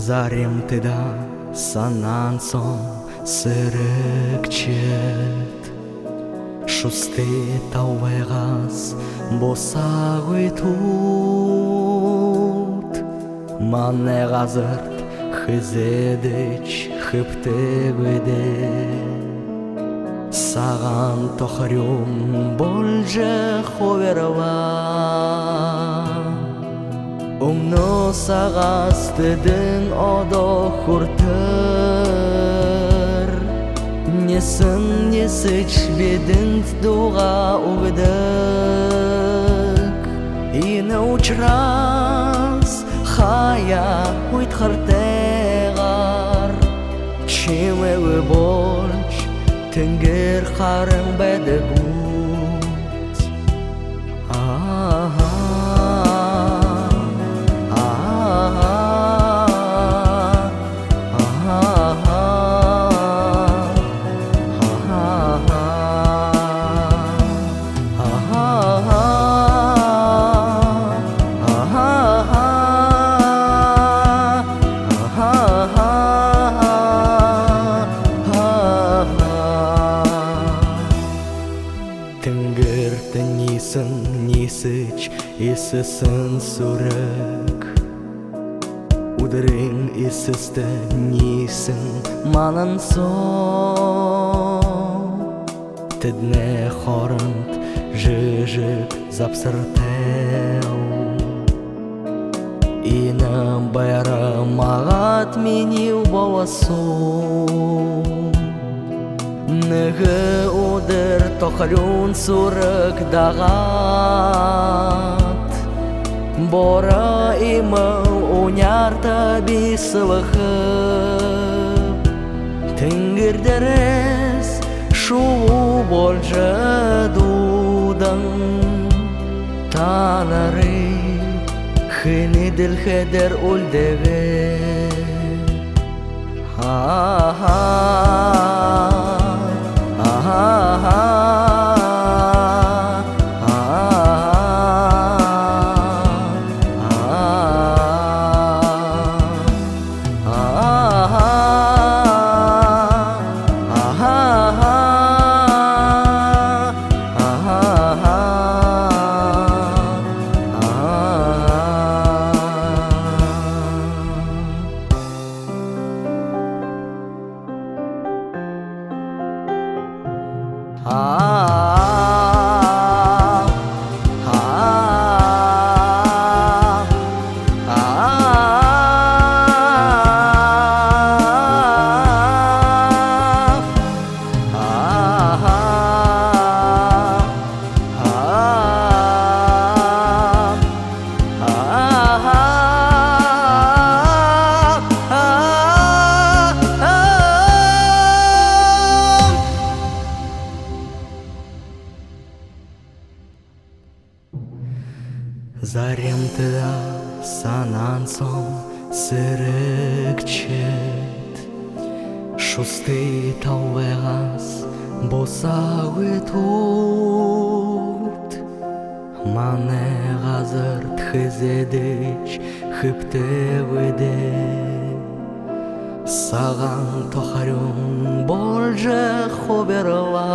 Заремтыда санан соң сірікчет Шусты тауайғас босағый тут Мане ғазырт хызедіч хыптығыде Саған тохарюм больже ховерва Умно сағастыдың одо хуртыр Несін несіч бедінт дуға уғдық Ина учрас хая уйтхартеғар Чемеуі больш тінгер қарың бәді бұд Тінгірті несін несіч есісін сүрік Удырың есісті несін манын со Тідне хорынт жыжык запсыртеу Инам байры мағат менеу бауасу Нығы удыр тоқырын сүрік дағат Бора имыл уняр таби сылықып Тінгірдерес шуы болжы дудың Танары хыны діл хедер үлдігі Заремтыда санан соң сірікчет Шусты тауайғас босағы тут Мане ғазырт хызедіч хыптығыде Саған тохарюм болжы хоберва